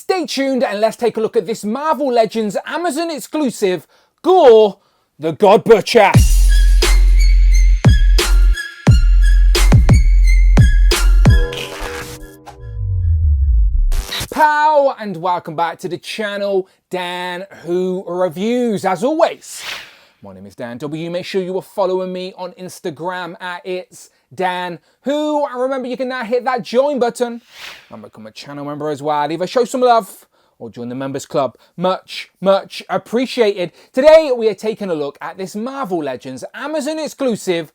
Stay tuned and let's take a look at this Marvel Legends Amazon exclusive, Gorr, the God Butcher. Pow, and welcome back to the channel, Dan Who Reviews. As always, my name is Dan W. Make sure you are following me on Instagram at It's Dan Who. And remember, you can now hit that join button and become a channel member as well. Either show some love or join the members club. Much appreciated. Today we are taking a look at this Marvel Legends Amazon exclusive,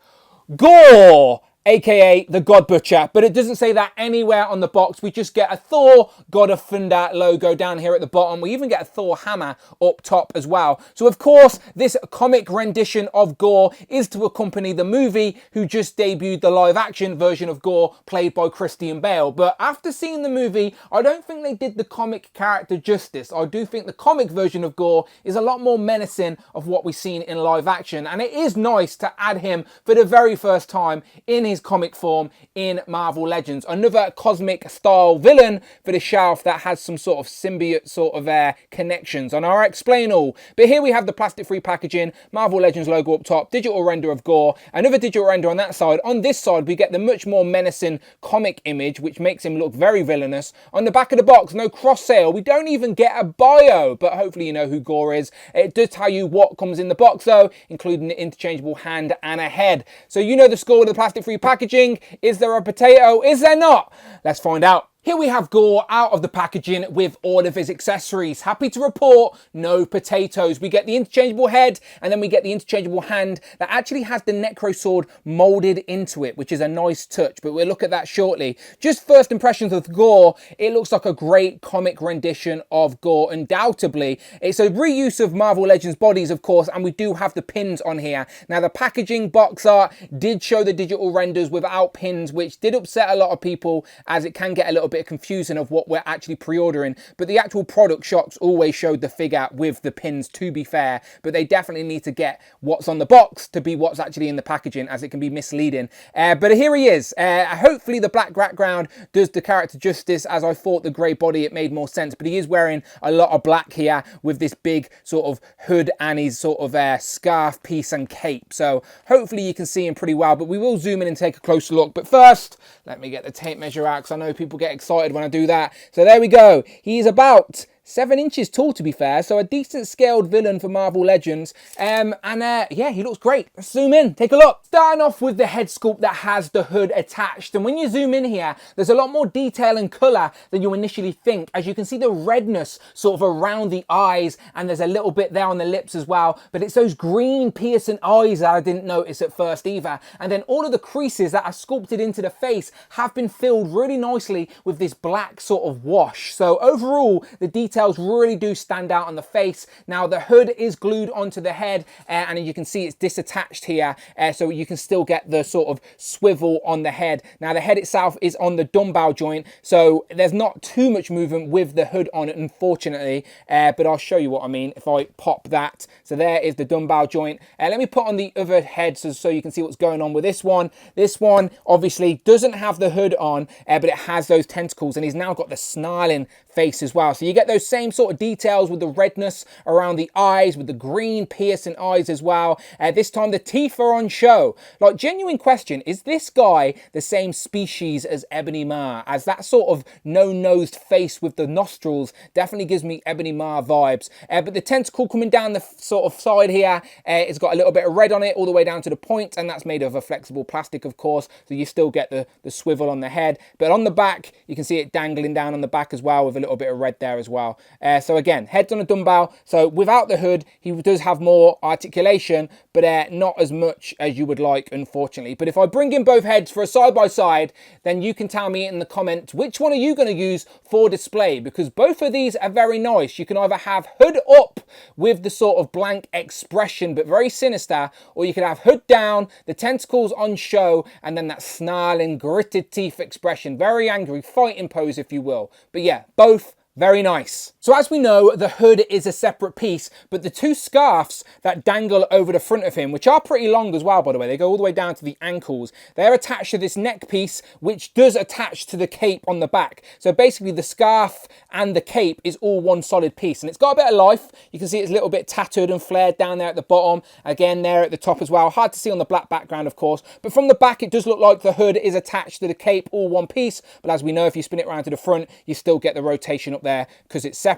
Gorr, aka the God Butcher, but it doesn't say that anywhere on the box. We just get a Thor God of Thunder logo down here at the bottom. We even get a Thor hammer up top as well. So of course, this comic rendition of Gorr is to accompany the movie who just debuted the live action version of Gorr played by Christian Bale. But after seeing the movie, I don't think they did the comic character justice. I do think the comic version of Gorr is a lot more menacing of what we've seen in live action. And it is nice to add him for the very first time in his comic form in Marvel Legends. Another cosmic style villain for the shelf that has some sort of symbiote sort of connections, and I'll explain all. But here we have the plastic free packaging, Marvel Legends logo up top, digital render of Gorr, another digital render on that side. On this side we get the much more menacing comic image, which makes him look very villainous. On the back of the box, no cross sale. We don't even get a bio, but hopefully you know who Gorr is. It does tell you what comes in the box though, including the interchangeable hand and a head. So you know the score with the plastic free packaging. Is there a potato? Is there not? Let's find out. Here we have Gorr out of the packaging with all of his accessories. Happy to report, no potatoes. We get the interchangeable head and then we get the interchangeable hand that actually has the Necrosword molded into it, which is a nice touch, but we'll look at that shortly. Just first impressions of Gorr, it looks like a great comic rendition of Gorr, undoubtedly. It's a reuse of Marvel Legends bodies, of course, and we do have the pins on here. Now, the packaging box art did show the digital renders without pins, which did upset a lot of people as it can get a little bit confusing of what we're actually pre-ordering, but the actual product shots always showed the figure with the pins, to be fair. But they definitely need to get what's on the box to be what's actually in the packaging, as it can be misleading. But here he is. Hopefully the black background does the character justice, as I thought the grey body, it made more sense. But he is wearing a lot of black here with this big sort of hood and his sort of scarf piece and cape. So hopefully you can see him pretty well, but we will zoom in and take a closer look. But first, let me get the tape measure out, because I know people get excited when I do that. So there we go. He's about 7 inches tall, to be fair, so a decent scaled villain for Marvel Legends. Yeah, he looks great. Let's zoom in, take a look. Starting off with the head sculpt that has the hood attached, and when you zoom in here, there's a lot more detail and colour than you initially think. As you can see, the redness sort of around the eyes, and there's a little bit there on the lips as well, but it's those green piercing eyes that I didn't notice at first either. And then all of the creases that are sculpted into the face have been filled really nicely with this black sort of wash. So overall, the details really do stand out on the face. Now the hood is glued onto the head, and you can see it's disattached here, so you can still get the sort of swivel on the head. Now the head itself is on the dumbbell joint, so there's not too much movement with the hood on it, unfortunately, but I'll show you what I mean if I pop that. So there is the dumbbell joint. Let me put on the other head so you can see what's going on with this one. This one obviously doesn't have the hood on, but it has those tentacles, and he's now got the snarling face as well. So you get those same sort of details with the redness around the eyes, with the green piercing eyes as well. This time the teeth are on show. Like, genuine question, is this guy the same species as Ebony Maw? As that sort of no-nosed face with the nostrils definitely gives me Ebony Maw vibes. But the tentacle coming down the sort of side here, it's got a little bit of red on it all the way down to the point, and that's made of a flexible plastic, of course, so you still get the swivel on the head. But on the back, you can see it dangling down on the back as well, with a little bit of red there as well. So again, head's on a dumbbell, so without the hood he does have more articulation, but not as much as you would like, unfortunately. But if I bring in both heads for a side by side, then you can tell me in the comments which one are you going to use for display, because both of these are very nice. You can either have hood up with the sort of blank expression but very sinister, or you could have hood down, the tentacles on show, and then that snarling gritted teeth expression, very angry fighting pose if you will. But yeah, both very nice. So as we know, the hood is a separate piece, but the two scarves that dangle over the front of him, which are pretty long as well, by the way, they go all the way down to the ankles, they're attached to this neck piece, which does attach to the cape on the back. So basically the scarf and the cape is all one solid piece, and it's got a bit of life. You can see it's a little bit tattered and flared down there at the bottom, again there at the top as well. Hard to see on the black background, of course, but from the back it does look like the hood is attached to the cape, all one piece. But as we know, if you spin it around to the front, you still get the rotation up there because it's separate.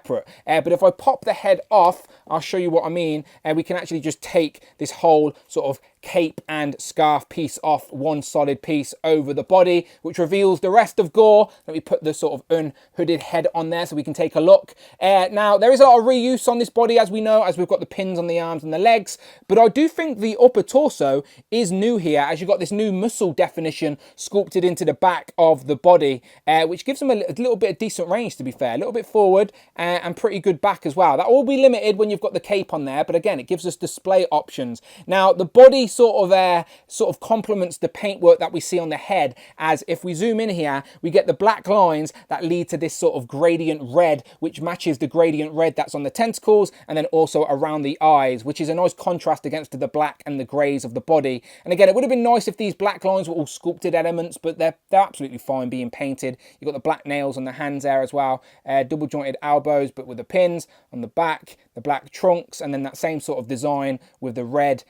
But if I pop the head off, I'll show you what I mean. We can actually just take this whole sort of cape and scarf piece off, one solid piece over the body, which reveals the rest of Gorr. Let me put the sort of unhooded head on there so we can take a look. Now, there is a lot of reuse on this body, as we know, as we've got the pins on the arms and the legs, but I do think the upper torso is new here, as you've got this new muscle definition sculpted into the back of the body, which gives them a little bit of decent range, to be fair, a little bit forward and pretty good back as well. That will be limited when you've got the cape on there, but again, it gives us display options. Now, the body sort of complements the paintwork that we see on the head, as if we zoom in here, we get the black lines that lead to this sort of gradient red, which matches the gradient red that's on the tentacles and then also around the eyes, which is a nice contrast against the black and the greys of the body. And again, it would have been nice if these black lines were all sculpted elements, but they're absolutely fine being painted. You've got the black nails on the hands there as well, double jointed elbows, but with the pins on the back, the black trunks, and then that same sort of design with the red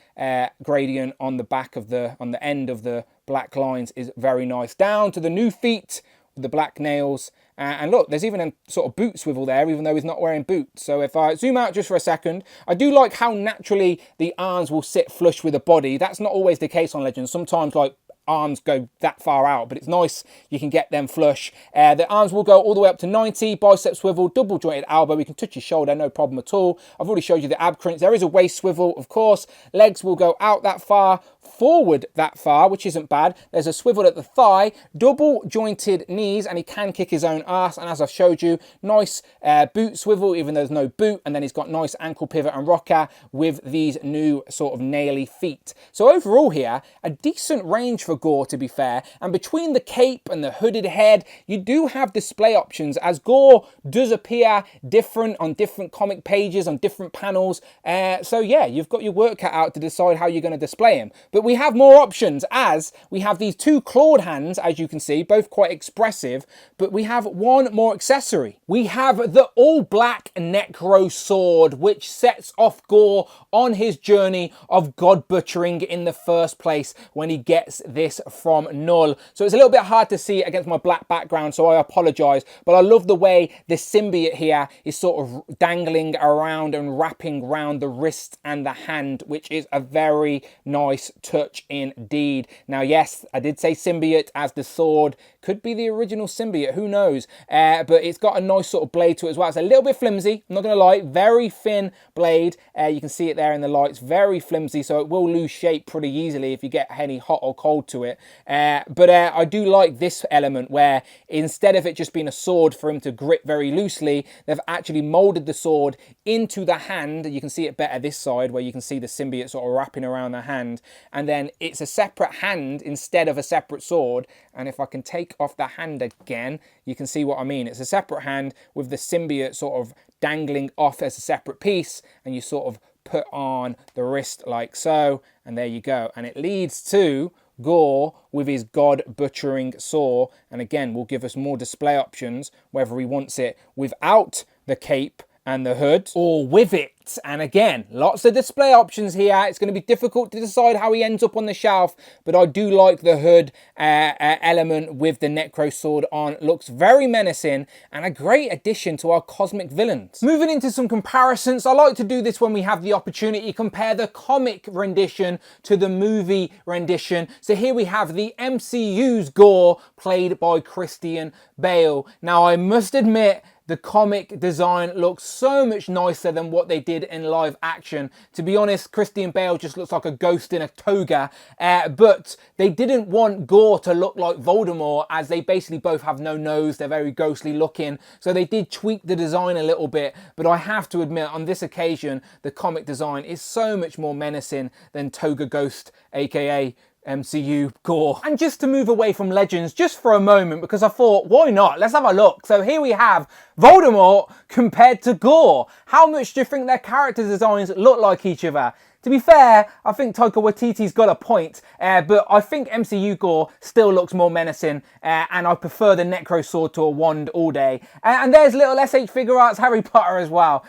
gradient on the back of on the end of the black lines is very nice. Down to the new feet with the black nails. And look, there's even a sort of boot swivel there, even though he's not wearing boots. So if I zoom out just for a second, I do like how naturally the arms will sit flush with the body. That's not always the case on Legends. Sometimes, like, arms go that far out, but it's nice you can get them flush. The arms will go all the way up to 90, bicep swivel, double jointed elbow. We can touch your shoulder, no problem at all. I've already showed you the ab crunch. There is a waist swivel, of course. Legs will go out that far, forward that far, which isn't bad. There's a swivel at the thigh, double jointed knees, and he can kick his own ass. And as I've showed you, nice boot swivel, even though there's no boot. And then he's got nice ankle pivot and rocker with these new sort of naily feet. So overall here, a decent range for Gorr, to be fair. And between the cape and the hooded head, you do have display options, as Gorr does appear different on different comic pages, on different panels. So yeah, you've got your work cut out to decide how you're going to display him. But we have more options, as we have these two clawed hands, as you can see, both quite expressive, but we have one more accessory. We have the all black Necrosword, which sets off Gorr on his journey of god butchering in the first place when he gets this from Null. So it's a little bit hard to see against my black background, so I apologize, but I love the way the symbiote here is sort of dangling around and wrapping around the wrist and the hand, which is a very nice touch indeed. Now, yes, I did say symbiote, as the sword could be the original symbiote, who knows, but it's got a nice sort of blade to it as well. It's a little bit flimsy, I'm not gonna lie, very thin blade. You can see it there in the lights, very flimsy, so it will lose shape pretty easily if you get any hot or cold to it. But I do like this element where instead of it just being a sword for him to grip very loosely, they've actually molded the sword into the hand. You can see it better this side, where you can see the symbiote sort of wrapping around the hand, and then it's a separate hand instead of a separate sword. And if I can take off the hand again, you can see what I mean. It's a separate hand with the symbiote sort of dangling off as a separate piece, and you sort of put on the wrist like so, and there you go. And it leads to Gorr with his god butchering saw, and again will give us more display options, whether he wants it without the cape and the hood or with it. And again, lots of display options here. It's going to be difficult to decide how he ends up on the shelf, but I do like the hood element with the Necrosword on. Looks very menacing and a great addition to our cosmic villains. Moving into some comparisons, I like to do this when we have the opportunity, compare the comic rendition to the movie rendition. So here we have the MCU's Gorr, played by Christian Bale. Now, I must admit, the comic design looks so much nicer than what they did in live action. To be honest, Christian Bale just looks like a ghost in a toga, but they didn't want Gorr to look like Voldemort, as they basically both have no nose, they're very ghostly looking, so they did tweak the design a little bit. But I have to admit, on this occasion, the comic design is so much more menacing than Toga Ghost, aka MCU Gorr. And just to move away from Legends just for a moment, because I thought, why not? Let's have a look. So here we have Voldemort compared to Gorr. How much do you think their character designs look like each other? To be fair, I think Taika Waititi's got a point, but I think MCU Gorr still looks more menacing, and I prefer the Necrosword to a wand all day. And there's little SH Figure Arts Harry Potter as well.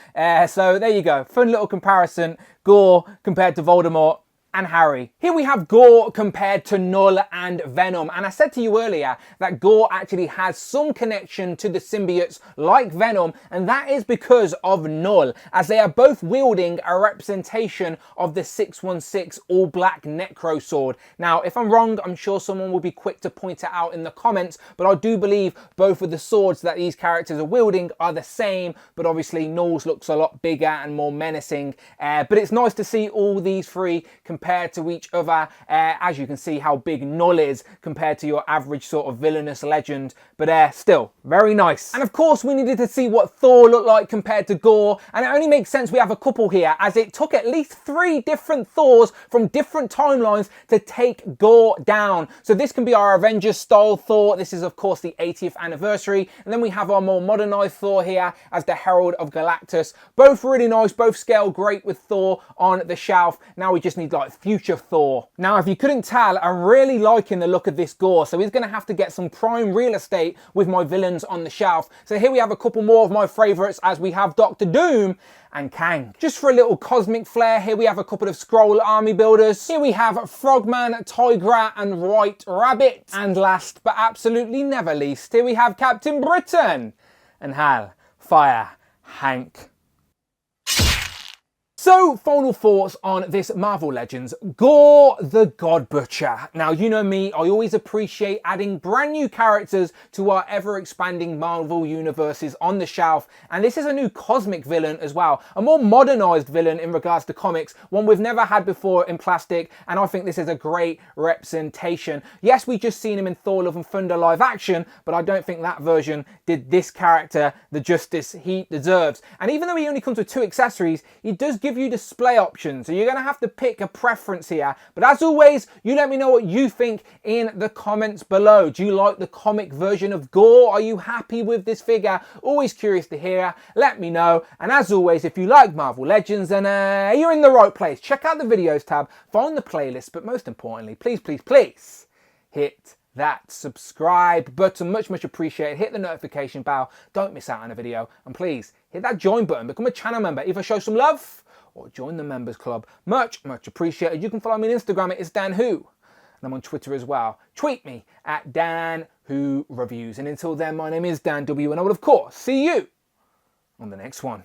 So there you go, fun little comparison, Gorr compared to Voldemort and Harry. Here we have Gorr compared to Null and Venom, and I said to you earlier that Gorr actually has some connection to the symbiotes like Venom, and that is because of Null, as they are both wielding a representation of the 616 all-black Necrosword. Now, if I'm wrong, I'm sure someone will be quick to point it out in the comments, but I do believe both of the swords that these characters are wielding are the same, but obviously Null's looks a lot bigger and more menacing, but it's nice to see all these three compared to each other, as you can see how big Null is compared to your average sort of villainous legend, but still very nice. And of course we needed to see what Thor looked like compared to Gorr, and it only makes sense we have a couple here, as it took at least 3 different Thors from different timelines to take Gorr down. So this can be our Avengers style Thor. This is of course the 80th anniversary, and then we have our more modernized Thor here as the Herald of Galactus. Both really nice, both scale great with Thor on the shelf. Now we just need like future Thor. Now, if you couldn't tell, I'm really liking the look of this Gorr, so he's going to have to get some prime real estate with my villains on the shelf. So here we have a couple more of my favourites, as we have Doctor Doom and Kang. Just for a little cosmic flair, here we have a couple of Skrull army builders. Here we have Frogman, Tigra and White Rabbit. And last but absolutely never least, here we have Captain Britain and Hal Fire Hank. So, final thoughts on this Marvel Legends, Gorr the God Butcher. Now, you know me, I always appreciate adding brand new characters to our ever-expanding Marvel universes on the shelf, and this is a new cosmic villain as well, a more modernised villain in regards to comics, one we've never had before in plastic, and I think this is a great representation. Yes, we just seen him in Thor Love and Thunder live action, but I don't think that version did this character the justice he deserves. And even though he only comes with 2 accessories, he does give you display options, so you're going to have to pick a preference here. But as always, you let me know what you think in the comments below. Do you like the comic version of Gorr? Are you happy with this figure? Always curious to hear. Let me know. And as always, if you like Marvel Legends, then you're in the right place. Check out the videos tab, find the playlist, but most importantly, please, please, please hit that subscribe button. Much appreciated. Hit the notification bell, don't miss out on a video, and please hit that join button, become a channel member, either show some love or join the members club. Much appreciated. You can follow me on Instagram, it's Dan Who, and I'm on Twitter as well. Tweet me at Dan Who Reviews. And until then, my name is Dan W, and I will of course see you on the next one.